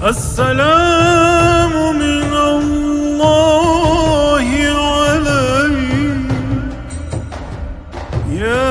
السلام من اللہ علیہ یا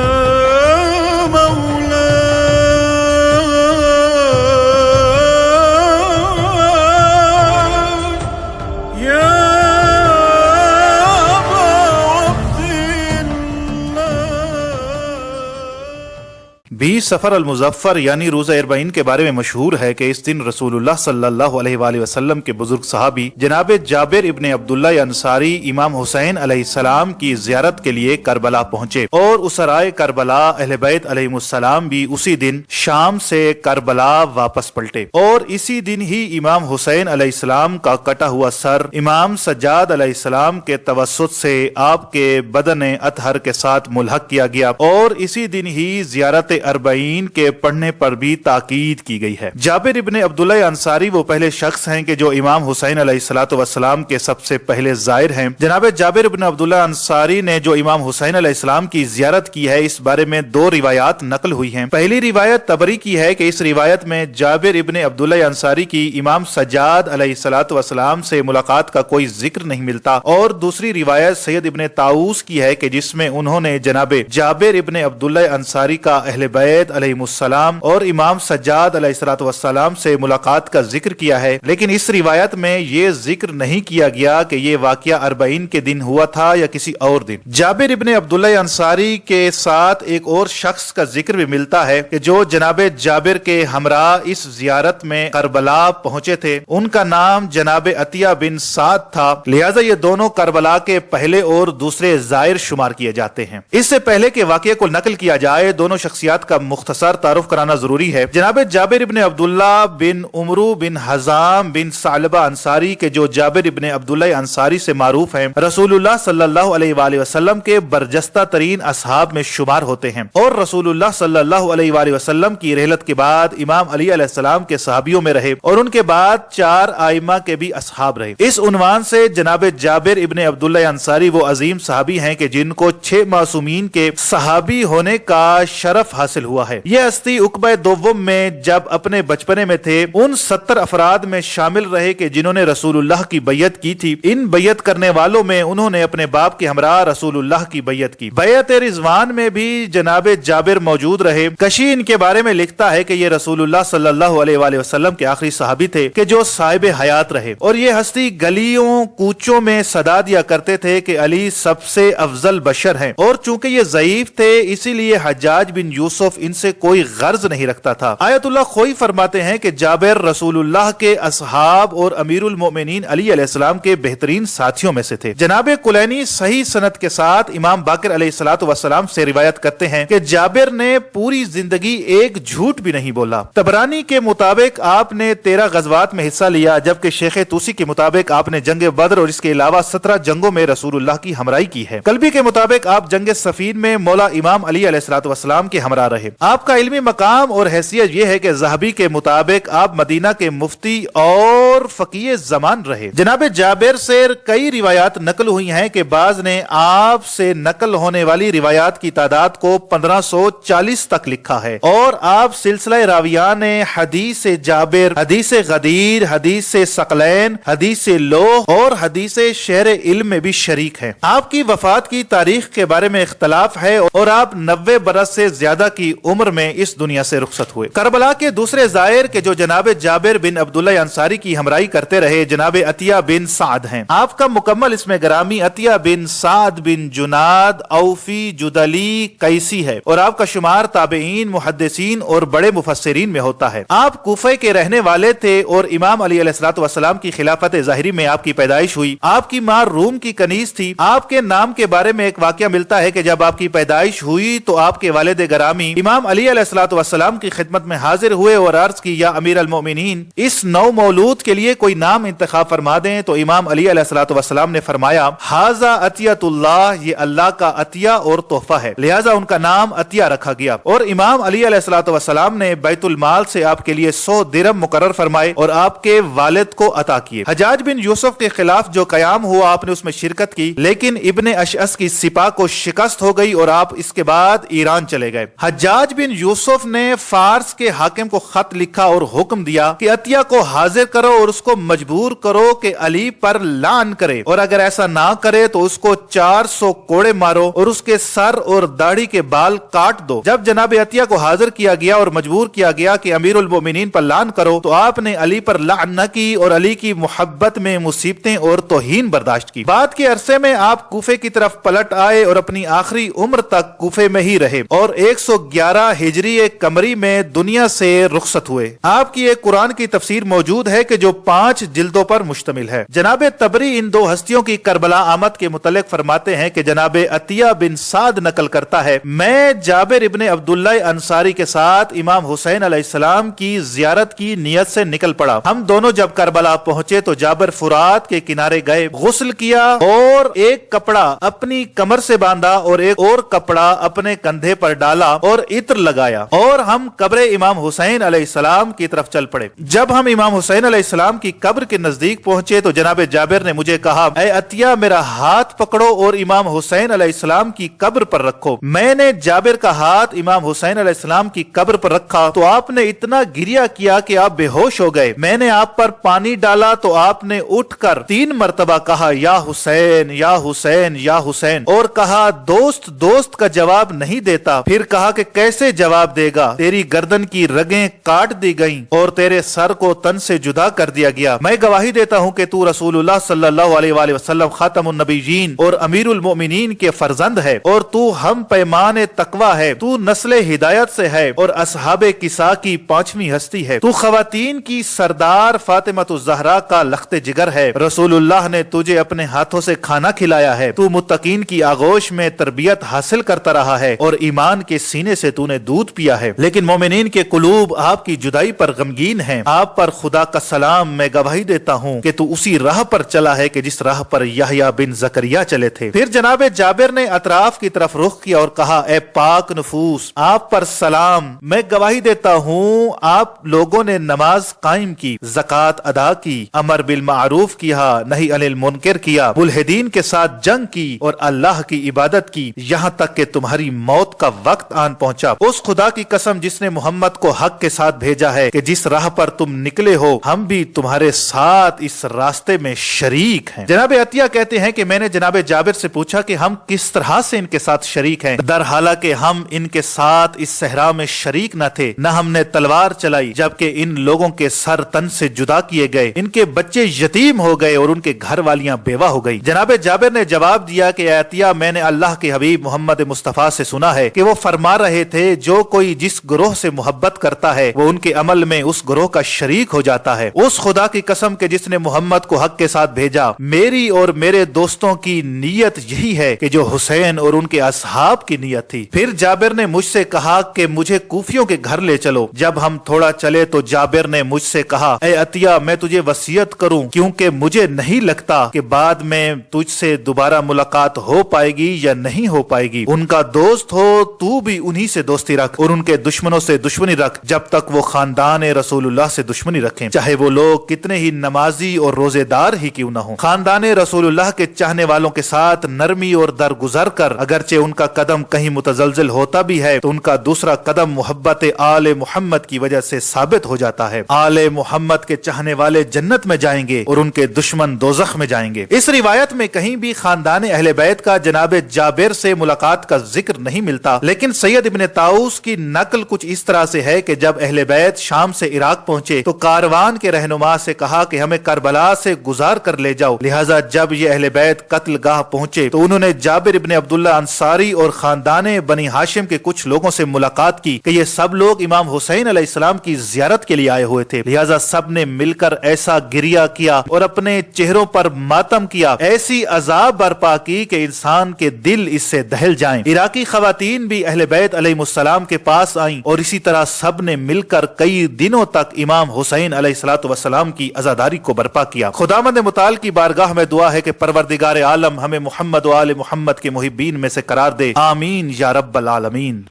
سفر المظفر یعنی روز اربعین کے بارے میں مشہور ہے کہ اس دن رسول اللہ صلی اللہ علیہ وآلہ وسلم کے بزرگ صحابی جناب جابر ابن عبداللہ انصاری امام حسین علیہ السلام کی زیارت کے لیے کربلا پہنچے اور اسرائے کربلا اہل بیت علیہم السلام بھی اسی دن شام سے کربلا واپس پلٹے، اور اسی دن ہی امام حسین علیہ السلام کا کٹا ہوا سر امام سجاد علیہ السلام کے توسط سے آپ کے بدن اطہر کے ساتھ ملحق کیا گیا، اور اسی دن ہی زیارت اربعین کے پڑھنے پر بھی تاکید کی گئی ہے۔ جابر ابن عبداللہ انصاری وہ پہلے شخص ہیں کہ جو امام حسین علیہ السلام کے سب سے پہلے زائر ہیں۔ جناب جابر ابن عبداللہ انصاری نے جو امام حسین علیہ السلام کی زیارت کی ہے، اس بارے میں دو روایات نقل ہوئی ہیں۔ پہلی روایت طبری کی ہے کہ اس روایت میں جابر ابن عبداللہ انصاری کی امام سجاد علیہ السلام سے ملاقات کا کوئی ذکر نہیں ملتا، اور دوسری روایت سید ابن طاؤس کی ہے کہ جس میں انہوں نے جناب جابر ابن عبداللہ انصاری کا اہل بیت علیہ السلام اور امام سجاد علیہ السلام سے ملاقات کا ذکر کیا ہے، لیکن اس روایت میں یہ ذکر نہیں کیا گیا کہ یہ واقعہ اربعین کے دن ہوا تھا یا کسی اور دن۔ جابر ابن عبداللہ انصاری کے ساتھ ایک اور شخص کا ذکر بھی ملتا ہے کہ جو جناب جابر کے ہمراہ اس زیارت میں کربلا پہنچے تھے، ان کا نام جناب عطیہ بن سعد تھا، لہذا یہ دونوں کربلا کے پہلے اور دوسرے زائر شمار کیے جاتے ہیں۔ اس سے پہلے کہ واقعے کو نقل کیا جائے، دونوں شخصیات کا مختصر تعارف کرانا ضروری ہے۔ جناب جابر ابن عبداللہ بن عمرو بن حزام بن ثعلبہ انصاری کے جو جابر ابن عبداللہ انصاری سے معروف ہیں، رسول اللہ صلی اللہ علیہ وآلہ وسلم کے برجستہ ترین اصحاب میں شمار ہوتے ہیں، اور رسول اللہ صلی اللہ علیہ وآلہ وسلم کی رحلت کے بعد امام علی علیہ السلام کے صحابیوں میں رہے، اور ان کے بعد 4 ائمہ کے بھی اصحاب رہے۔ اس عنوان سے جناب جابر ابن عبداللہ انصاری وہ عظیم صحابی ہیں کہ جن کو 6 معصومین کے صحابی ہونے کا شرف حاصل ہوا ہے۔ یہ ہستی عقبہ دوم میں جب اپنے بچپنے میں تھے ان 70 افراد میں شامل رہے کہ جنہوں نے رسول اللہ کی بیعت کی تھی۔ ان بیعت کرنے والوں میں انہوں نے اپنے باپ کے ہمراہ رسول اللہ کی بیعت کی۔ بیعت رضوان میں بھی جناب جابر موجود رہے۔ کشی ان کے بارے میں لکھتا ہے کہ یہ رسول اللہ صلی اللہ علیہ وآلہ وسلم کے آخری صحابی تھے کہ جو صاحب حیات رہے، اور یہ ہستی گلیوں کوچوں میں صدا دیا کرتے تھے کہ علی سب سے افضل بشر ہیں، اور چونکہ یہ ضعیف تھے اسی لیے حجاج بن یوسف ان سے کوئی غرض نہیں رکھتا تھا۔ آیت اللہ خوئی فرماتے ہیں کہ جابر رسول اللہ کے اصحاب اور امیر المؤمنین علی علیہ السلام کے بہترین ساتھیوں میں سے تھے۔ جناب کلینی صحیح سند کے ساتھ امام باقر علیہ السلام سے روایت کرتے ہیں کہ جابر نے پوری زندگی ایک جھوٹ بھی نہیں بولا۔ طبرانی کے مطابق آپ نے 13 غزوات میں حصہ لیا، جبکہ شیخ توسی کے مطابق آپ نے جنگ بدر اور اس کے علاوہ 17 جنگوں میں رسول اللہ کی ہمراہی کی ہے۔ کلبی کے مطابق آپ جنگ صفین میں مولا امام علی علیہ السلام کے ہمراہ رہے۔ آپ کا علمی مقام اور حیثیت یہ ہے کہ ذہبی کے مطابق آپ مدینہ کے مفتی اور فقیہ زمان رہے۔ جناب جابر سے کئی روایات نقل ہوئی ہیں کہ بعض نے آپ سے نقل ہونے والی روایات کی تعداد کو 1540 تک لکھا ہے، اور آپ سلسلہ راویان حدیث جابر، حدیث غدیر، حدیث ثقلین، حدیث لوح اور حدیث شہر علم میں بھی شریک ہیں۔ آپ کی وفات کی تاریخ کے بارے میں اختلاف ہے، اور آپ 90 برس سے زیادہ کی عمر میں اس دنیا سے رخصت ہوئے۔ کربلا کے دوسرے زائر کے جو جناب جابر بن عبداللہ انصاری کی ہمراہی کرتے رہے جناب عطیہ بن سعد ہیں۔ آپ کا مکمل اسم گرامی عطیہ بن سعد بن جناد اوفی جدلی قیسی ہے، اور آپ کا شمار تابعین، محدثین اور بڑے مفسرین میں ہوتا ہے۔ آپ کوفہ کے رہنے والے تھے، اور امام علی علیہ السلام کی خلافت ظاہری میں آپ کی پیدائش ہوئی۔ آپ کی ماں روم کی کنیز تھی۔ آپ کے نام کے بارے میں ایک واقعہ ملتا ہے کہ جب آپ کی پیدائش ہوئی تو آپ کے والد گرامی امام علی علیہ السلام کی خدمت میں حاضر ہوئے اور عرض کی، یا امیر المؤمنین، اس نو مولود کے لیے کوئی نام انتخاب فرما دیں۔ تو امام علی علیہ السلام نے فرمایا، ھذا عطیۃ اللہ، یہ اللہ کا عطیہ اور تحفہ ہے، لہذا ان کا نام عطیہ رکھا گیا۔ اور امام علی علیہ السلام نے بیت المال سے آپ کے لیے 100 درہم مقرر فرمائے اور آپ کے والد کو عطا کیے۔ حجاج بن یوسف کے خلاف جو قیام ہوا آپ نے اس میں شرکت کی، لیکن ابن اشعث کی سپاہ کو شکست ہو گئی اور آپ اس کے بعد ایران چلے گئے۔ हज्जाज बिन यूसुफ ने फारस के हाकिम को खत लिखा और हुक्म दिया कि अतिया को हाजिर करो और उसको मजबूर करो कि अली पर लान करे, और अगर ऐसा ना करे तो उसको 400 कोड़े मारो और उसके सर और दाढ़ी के बाल काट दो। जब जनाब अतिया को हाजिर किया गया और मजबूर किया गया कि अमीरुल मोमिनीन पर लान करो, तो आपने अली पर लान न की और अली की मोहब्बत में मुसीबतें और तौहीन बर्दाश्त की। बाद के अरसे में आप कूफे की तरफ पलट आए और अपनी आखिरी उम्र तक कूफे में ही रहे और 111 हिजरी कमरी में दुनिया से रुखसत हुए। आपकी एक कुरान की तफसीर मौजूद है कि जो 5 जिल्दों पर मुश्तमिल है। जनाब तबरी इन दो हस्तियों की करबला आमद के मुतल्लिक फरमाते हैं कि जनाब अतिया बिन साद नकल करता है, मैं जाबिर इब्ने अब्दुल्ला अंसारी के साथ इमाम हुसैन अलैहिस्सलाम की जियारत की नियत से निकल पड़ा। हम दोनों जब करबला पहुंचे तो जाबिर फुरात के किनारे गए, गुस्ल किया और एक कपड़ा अपनी कमर से बांधा और एक और कपड़ा अपने कंधे पर डाला और इत्र लगाया और हम कब्र इमाम हुसैन अलैहिस्सलाम की तरफ चल पड़े। जब हम इमाम हुसैन अलैहिस्सलाम की कब्र के नजदीक पहुंचे तो जनाब जाबिर ने मुझे कहा, ऐ अतिया मेरा हाथ पकड़ो और इमाम हुसैन अलैहिस्सलाम की कब्र पर रखो। मैंने जाबिर का हाथ इमाम हुसैन अलैहिस्सलाम की कब्र पर रखा तो आपने इतना गिरिया किया कि आप बेहोश हो गए। मैंने आप पर पानी डाला तो आपने उठकर 3 मरतबा कहा, या हुसैन या हुसैन या हुसैन, और कहा दोस्त दोस्त का जवाब नहीं देता। फिर कहा कि कैसे जवाब देगा, तेरी गर्दन की रगें काट दी गईं और तेरे सर को तन से जुदा कर दिया गया। मैं गवाही देता हूं कि तू रसूलुल्लाह सल्लल्लाहु अलैहि वसल्लम खातमुन नबीयीन और अमीरुल मोमिनीन के फर्जंद है और तू हम पैमान तकवा है, तू नस्ल हिदायत से है और असहाबे किसा की 5वीं हस्ती है। तू खवातीन की सरदार फातिमा ज़हरा का लख्ते जिगर है। रसूलुल्लाह ने तुझे अपने हाथों से खाना खिलाया है। तू मुत्तकीन की आगोश में तरबियत हासिल करता रहा है और ईमान के सीने से तूने दूध पिया है। लेकिन मोमिनीन के कुलूब आपकी जुदाई पर गमगीन हैं। आप पर खुदा का सलाम, मैं गवाही देता हूँ कि तू उसी राह पर चला है कि जिस राह पर यहया बिन जकरिया चले थे। फिर जनाब जाबिर ने अतराफ की तरफ रुख किया और कहा, ए पाक नफूस, आप पर सलाम, मैं गवाही देता हूँ आप लोगों ने नमाज कायम की, ज़कात अदा की, अमर बिल मारूफ किया, नहीं अनिल मुनकर किया, मुल्हिदीन के साथ जंग की और अल्लाह की इबादत की, यहाँ तक कि तुम्हारी मौत का वक्त आन पहुंचा। उस खुदा की कसम जिसने मोहम्मद को हक के साथ भेजा है कि जिस राह पर तुम निकले हो हम भी तुम्हारे साथ इस रास्ते में शरीक हैं। जनाब अतिया कहते हैं कि मैंने जनाब जाबिर से पूछा कि हम किस तरह से इनके साथ शरीक हैं, दर हालांकि हम इनके साथ इस सहरा में शरीक न थे, न हमने तलवार चलाई, जबकि इन लोगों के सर तन से जुदा किए गए, इनके बच्चे यतीम हो गए और उनके घर वालियां बेवा हो गई। जनाब जाबिर ने जवाब दिया कि अतिया, मैंने अल्लाह के हबीब मोहम्मद मुस्तफा से सुना है कि वो फरमा रहे थे, जो कोई जिस ग्रोह से मोहब्बत करता है वो उनके अमल में उस ग्रोह का शरीक हो जाता है। उस खुदा की कसम के जिसने मोहम्मद को हक के साथ भेजा, मेरी और मेरे दोस्तों की नीयत यही है कि जो हुसैन और उनके असहाब की नीयत थी। फिर जाबिर ने मुझसे कहा कि मुझे कूफियों के घर ले चलो। जब हम थोड़ा चले तो जाबिर ने मुझसे कहा, ए अतिया, मैं तुझे वसीयत करूं क्योंकि मुझे नहीं लगता कि बाद में तुझसे दोबारा मुलाकात हो पाएगी या नहीं हो पाएगी। उनका दोस्त हो, तू भी उन्हीं से दोस्ती रख और उनके दुश्मनों से दुश्मनी रख जब तक वो खानदान रसूलुल्लाह से दुश्मनी रखें, चाहे वो लोग कितने ही नमाजी और रोजेदार ही क्यों न हो। खानदान रसूलुल्लाह के चाहने वालों के साथ नरमी और दरगुजर कर, अगरचे उनका कदम कहीं मुतजलजिल होता भी है तो उनका दूसरा कदम मोहब्बत आले मोहम्मद की वजह से साबित हो जाता है। आले मोहम्मद के चाहने वाले जन्नत में जाएंगे और उनके दुश्मन दोजख में जाएंगे। इस रिवायत में कहीं भी खानदान अहले बैत का जनाब जाबिर से मुलाकात का जिक्र नहीं मिलता, लेकिन सैयद इब्ने ताऊस की नकल कुछ इस तरह से है कि जब अहले बैत शाम से इराक पहुंचे तो कारवान के रहनुमा से कहा कि हमें करबला से गुजार कर ले जाओ। लिहाजा जब ये अहले बैत कत्ल गाह पहुंचे तो उन्होंने जाबिर इब्ने अब्दुल्ला अंसारी और खानदान बनी हाशिम के कुछ लोगों से मुलाकात की कि ये सब लोग इमाम हुसैन अलैहिस्सलाम की जियारत के लिए आए हुए थे। लिहाजा सब ने मिलकर ऐसा गिरिया किया और अपने चेहरों पर मातम किया, ऐसी अजाब बर्पा की कि इंसान के दिल इससे दहल जाएं। इराकी खवातीन भी अहले बैत अलैहिस्सलाम के पास आईं और इसी तरह सब ने मिलकर कई दिनों तक इमाम हुसैन अलैहिस्सलातु वस्सलाम की अज़ादारी को बर्पा किया। खुदावंद मुताल की बारगाह में दुआ है कि परवरदिगार आलम हमें मोहम्मद व आले मोहम्मद के मुहिब्बीन में से करार दे। आमीन या रब्बल आलमीन।